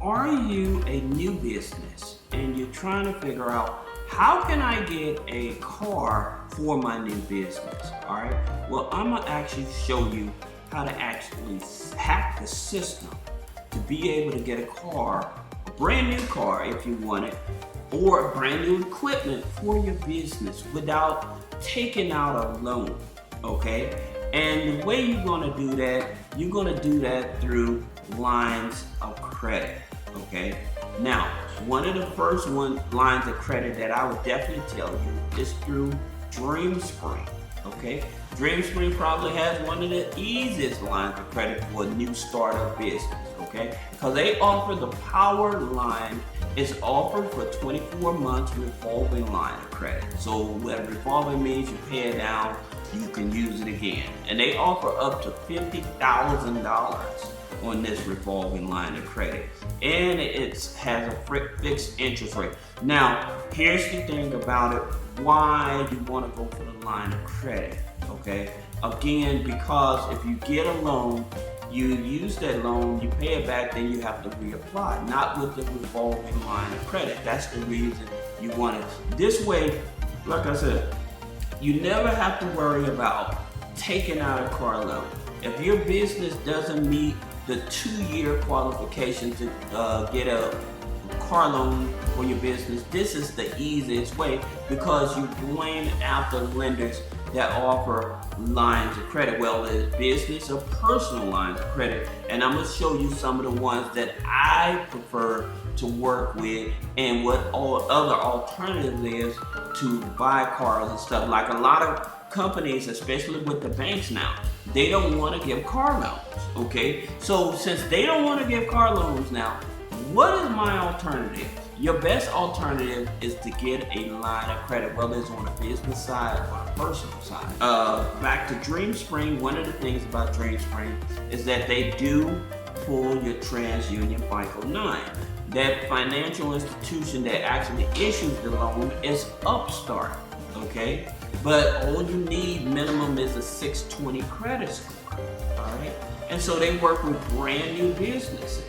are you a new business and you're trying to figure out how can I get a car for my new business? All right. Well, I'm gonna actually show you how to actually hack the system to be able to get a car, a brand new car if you want it, or brand new equipment for your business without taking out a loan. Okay. And the way you're gonna do that, you're gonna do that through lines of credit. Okay. Now, one of the first lines of credit that I would definitely tell you is through DreamSpring. Okay. DreamSpring probably has one of the easiest lines of credit for a new startup business. Okay, because they offer the power line. Is offered for 24 months revolving line of credit. So what revolving means, you pay it down, you can use it again. And they offer up to $50,000 on this revolving line of credit. And it has a fixed interest rate. Now, here's the thing about it, why you want to go for the line of credit, okay? Again, because if you get a loan, you use that loan, you pay it back, then you have to reapply, not with the revolving line of credit. That's the reason you want it. This way, like I said, you never have to worry about taking out a car loan. If your business doesn't meet the 2-year qualification to get a car loan for your business, this is the easiest way because you're going after lenders that offer lines of credit, well, as business or personal lines of credit. And I'm gonna show you some of the ones that I prefer to work with and what all other alternatives is to buy cars and stuff. Like a lot of companies, especially with the banks now, they don't want to give car loans, okay? So since they don't want to give car loans now, what is my alternative? Your best alternative is to get a line of credit, whether it's on a business side or a personal side. Back to DreamSpring, one of the things about DreamSpring is that they do pull your TransUnion FICO 9. That financial institution that actually issues the loan is Upstart, okay? But all you need minimum is a 620 credit score, all right? And so they work with brand new businesses.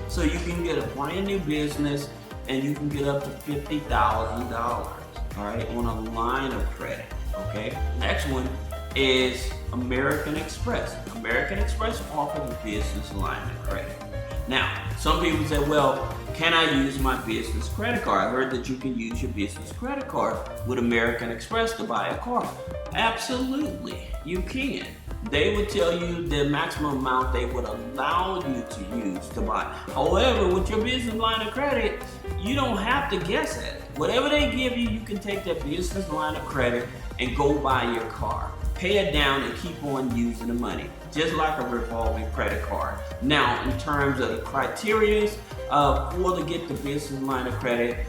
So you can get a brand new business and you can get up to $50,000, all right, on a line of credit, okay? Next one is American Express. American Express offers a business line of credit. Now, some people say, well, can I use my business credit card? I heard that you can use your business credit card with American Express to buy a car. Absolutely, you can. They would tell you the maximum amount they would allow you to use to buy. However, with your business line of credit, you don't have to guess at it. Whatever they give you, you can take that business line of credit and go buy your car. Pay it down and keep on using the money, just like a revolving credit card. Now, in terms of the criteria to get the business line of credit,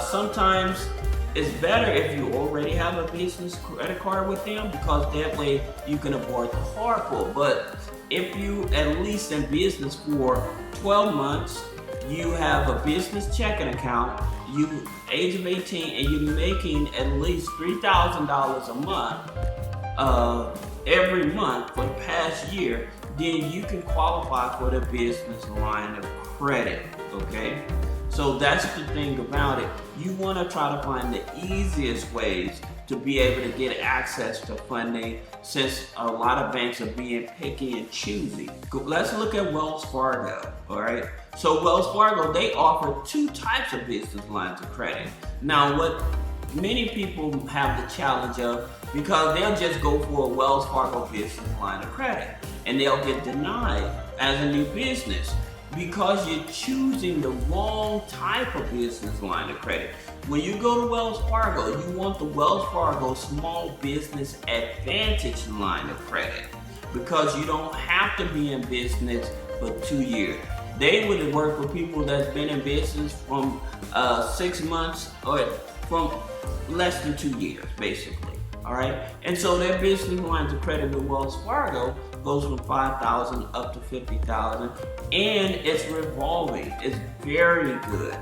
sometimes it's better if you already have a business credit card with them because that way you can avoid the car pull. But if you at least in business for 12 months, you have a business checking account, you age of 18 and you're making at least $3,000 a month every month for the past year, then you can qualify for the business line of credit, okay? So that's the thing about it. You want to try to find the easiest ways to be able to get access to funding since a lot of banks are being picky and choosy. Let's look at Wells Fargo, all right? So Wells Fargo, they offer 2 types of business lines of credit. Now, what many people have the challenge of, because they'll just go for a Wells Fargo business line of credit and they'll get denied as a new business because you're choosing the wrong type of business line of credit. When you go to Wells Fargo, you want the Wells Fargo Small Business Advantage line of credit because you don't have to be in business for 2 years. They would work with people that's been in business from 6 months or from less than 2 years, basically. All right, and so their business lines of credit with Wells Fargo goes from $5,000 up to $50,000, and it's revolving. It's very good.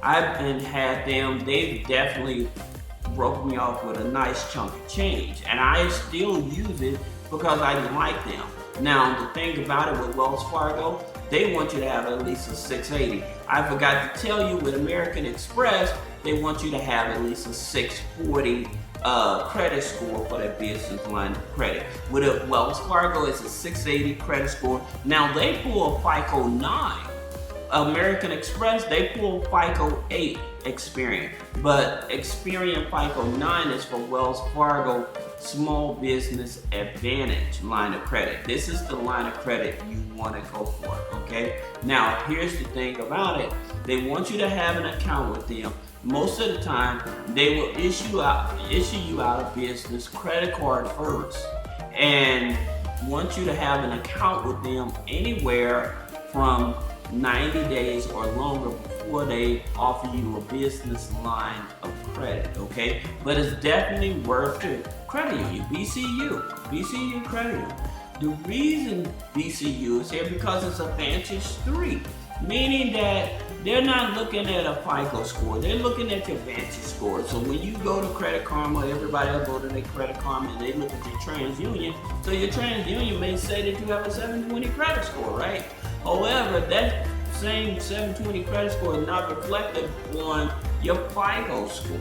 I've had them. They've definitely broke me off with a nice chunk of change, and I still use it because I like them. Now, the thing about it with Wells Fargo, they want you to have at least a 680. I forgot to tell you, with American Express, they want you to have at least a 640 credit score for that business line of credit. With a Wells Fargo, it's a 680 credit score. Now they pull a FICO 9. American Express, they pull FICO 8 Experian. But Experian FICO 9 is for Wells Fargo Small Business Advantage line of credit. This is the line of credit you want to go for, okay? Now, here's the thing about it. They want you to have an account with them. Most of the time, they will issue you out a business credit card first, and want you to have an account with them anywhere from 90 days or longer before they offer you a business line of credit, okay? But it's definitely worth it. Credit union, BCU credit union. The reason BCU is here because it's a Vantage 3, meaning that they're not looking at a FICO score, they're looking at your Vantage score. So when you go to Credit Karma, everybody will go to their Credit Karma and they look at your TransUnion. So your TransUnion may say that you have a 720 credit score, right? However, that same 720 credit score is not reflected on your FICO score.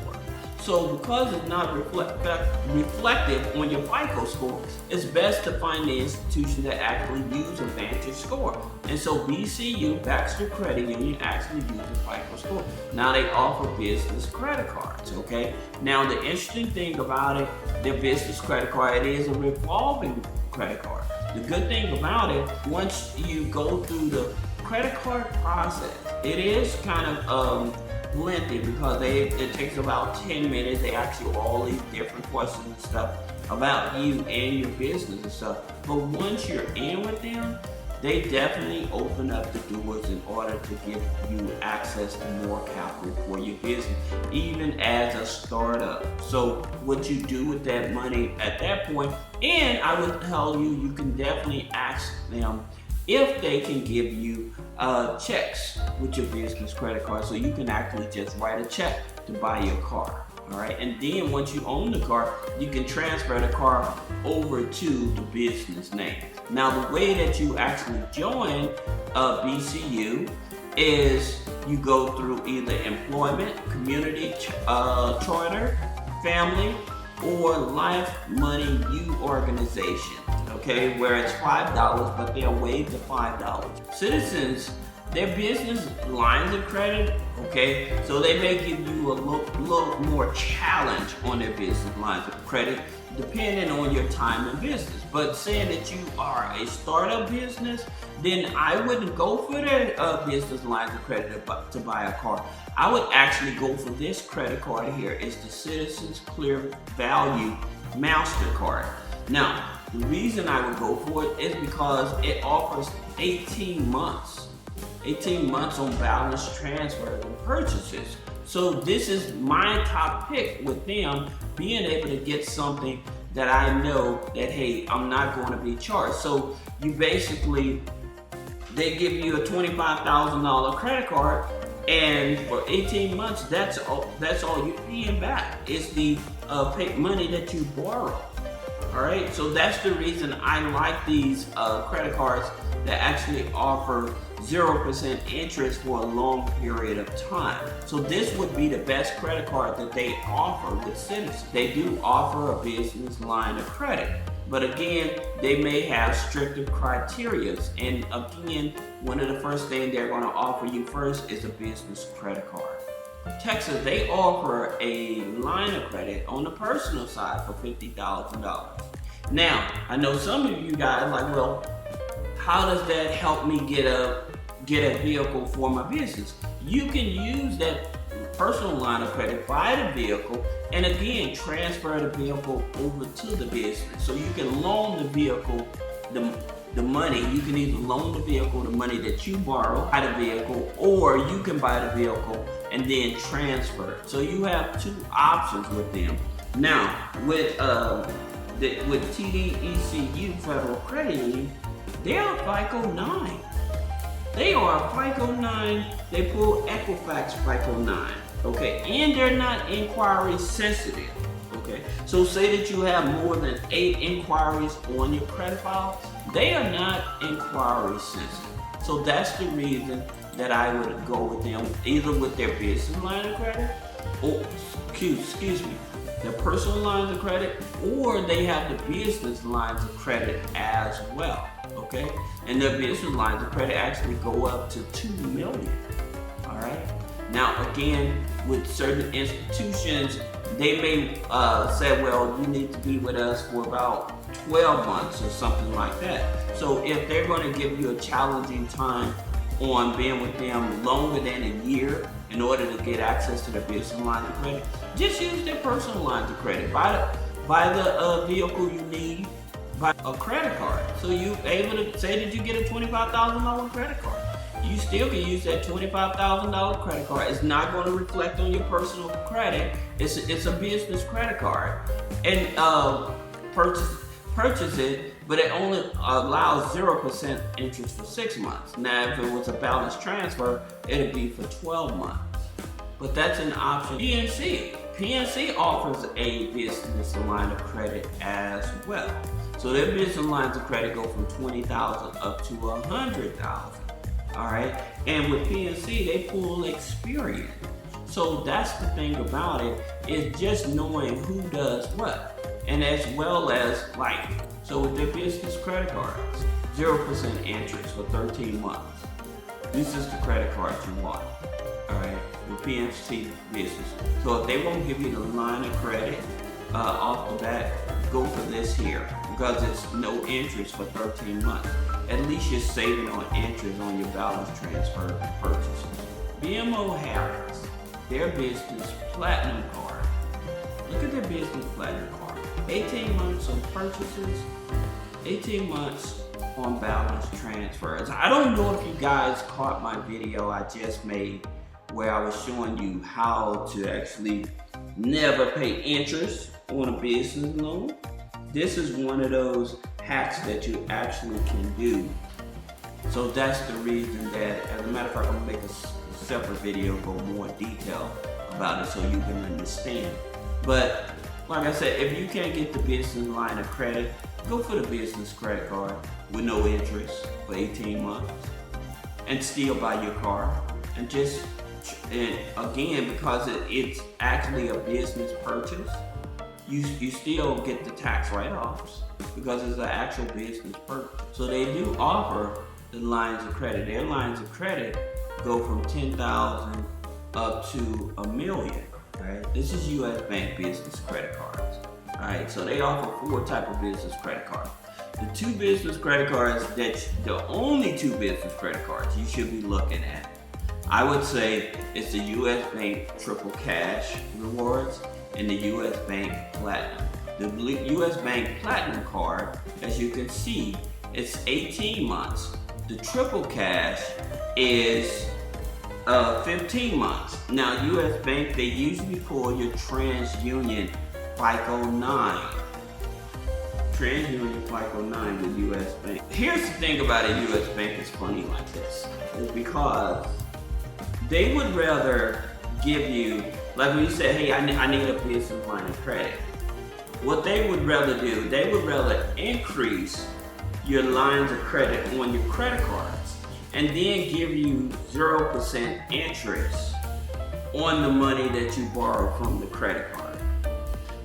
So because it's not reflective on your FICO score, it's best to find the institution that actually use a Vantage score. And so BCU, Baxter Credit Union, actually uses FICO score. Now they offer business credit cards, okay? Now the interesting thing about it, their business credit card, it is a revolving credit card. The good thing about it, once you go through the credit card process, it is kind of lengthy because it takes about 10 minutes. They ask you all these different questions and stuff about you and your business and stuff. But once you're in with them, they definitely open up the doors in order to give you access to more capital for your business, even as a startup. So what you do with that money at that point, and I would tell you, you can definitely ask them if they can give you checks with your business credit card, so you can actually just write a check to buy your car. All right, and then once you own the car, you can transfer the car over to the business name. Now, the way that you actually join BCU is you go through either employment, community charter, family, or life money U organization. Okay, where it's $5, but they'll waive the $5. Citizens, their business lines of credit, okay, so they may give you a little more challenge on their business lines of credit, depending on your time in business. But saying that you are a startup business, then I wouldn't go for their business lines of credit to buy a car. I would actually go for this credit card here. It's the Citizens Clear Value MasterCard. Now, the reason I would go for it is because it offers 18 months on balance transfers and purchases. So this is my top pick with them, being able to get something that I know that, hey, I'm not going to be charged. So you basically, they give you a $25,000 credit card, and for 18 months, that's all you're paying back. It's the money that you borrow. All right, so that's the reason I like these credit cards that actually offer 0% interest for a long period of time. So this would be the best credit card that they offer with Citizens. They do offer a business line of credit, but again, they may have stricter criteria. And again, one of the first things they're going to offer you first is a business credit card. Texas, they offer a line of credit on the personal side for $50,000. Now, I know some of you guys are like, well, how does that help me get a vehicle for my business? You can use that personal line of credit, buy the vehicle, and again, transfer the vehicle over to the business. So you can loan the vehicle the money. You can either loan the vehicle the money that you borrow, buy the vehicle, or you can buy the vehicle and then transfer it. So you have two options with them. Now, with TDECU Federal Credit Union, they are FICO 9. They are FICO 9. They pull Equifax FICO 9. Okay, and they're not inquiry sensitive. Okay, so say that you have more than 8 inquiries on your credit file, they are not inquiry sensitive. So that's the reason that I would go with them, either with their business line of credit, or excuse me, their personal lines of credit, or they have the business lines of credit as well, okay? And their business lines of credit actually go up to $2 million, all right? Now, again, with certain institutions, they may say, well, you need to be with us for about 12 months or something like that. So if they're going to give you a challenging time on being with them longer than a year in order to get access to their business line of credit, just use their personal lines of credit. Buy the vehicle you need, buy a credit card. So you're able to say that you get a $25,000 credit card. You still can use that $25,000 credit card. It's not going to reflect on your personal credit. It's a business credit card. And purchase it, but it only allows 0% interest for 6 months. Now, if it was a balance transfer, it'd be for 12 months. But that's an option. PNC offers a business line of credit as well. So their business lines of credit go from $20,000 up to $100,000. All right, and with PNC, they pull experience. So that's the thing about it, is just knowing who does what. And as well as, like, so with their business credit cards, 0% interest for 13 months. This is the credit card you want, all right, with PNC business. So if they won't give you the line of credit off the bat, go for this here, because it's no interest for 13 months. At least you're saving on interest on your balance transfer purchases. BMO Harris, their business platinum card. Look at their business platinum card. 18 months on purchases, 18 months on balance transfers. I don't know if you guys caught my video I just made where I was showing you how to actually never pay interest on a business loan. This is one of those hacks that you actually can do. So that's the reason that, as a matter of fact, I'm gonna make a separate video go more detail about it so you can understand. But like I said, if you can't get the business line of credit, go for the business credit card with no interest for 18 months and still buy your car. And again, because it's actually a business purchase, you still get the tax write-offs because it's an actual business purchase. So they do offer the lines of credit. Their lines of credit go from $10,000 up to $1 million. Right? This is U.S. Bank business credit cards. All right, so they offer 4 types of business credit cards. The 2 business credit cards the only 2 business credit cards you should be looking at, I would say it's the U.S. Bank Triple Cash Rewards and the U.S. Bank Platinum. The U.S. Bank Platinum card, as you can see, it's 18 months. The Triple Cash is 15 months. Now, U.S. Bank, they usually pull your TransUnion FICO 9. TransUnion FICO 9 with U.S. Bank. Here's the thing about a U.S. Bank is funny like this, is because they would rather give you, like when you say, hey, I need a business line of credit. What they would rather do, they would rather increase your lines of credit on your credit cards and then give you 0% interest on the money that you borrow from the credit card.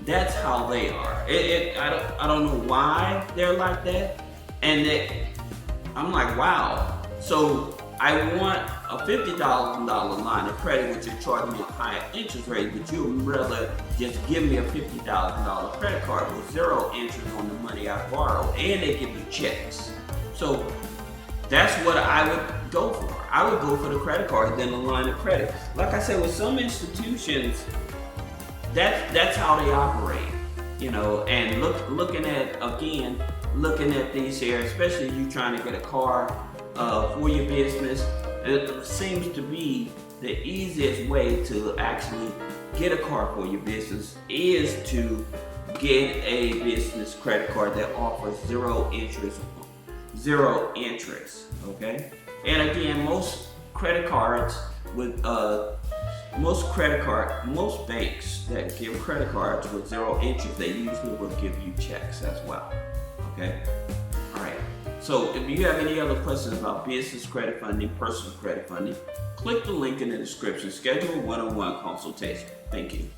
That's how they are. I don't know why they're like that. And I'm like, wow. So I want a $50,000 line of credit, which you're charging me a higher interest rate, but you would rather just give me a $50,000 credit card with 0 interest on the money I borrow, and they give you checks. So that's what I would go for. I would go for the credit card than the line of credit. Like I said, with some institutions, that's how they operate, you know. And looking at these here, especially if you're trying to get a car for your business, it seems to be the easiest way to actually get a car for your business is to get a business credit card that offers 0 interest, okay? And again, most credit cards with most banks that give credit cards with 0 interest, they usually will give you checks as well, okay? All right. So if you have any other questions about business credit funding, personal credit funding, click the link in the description. Schedule a one-on-one consultation. Thank you.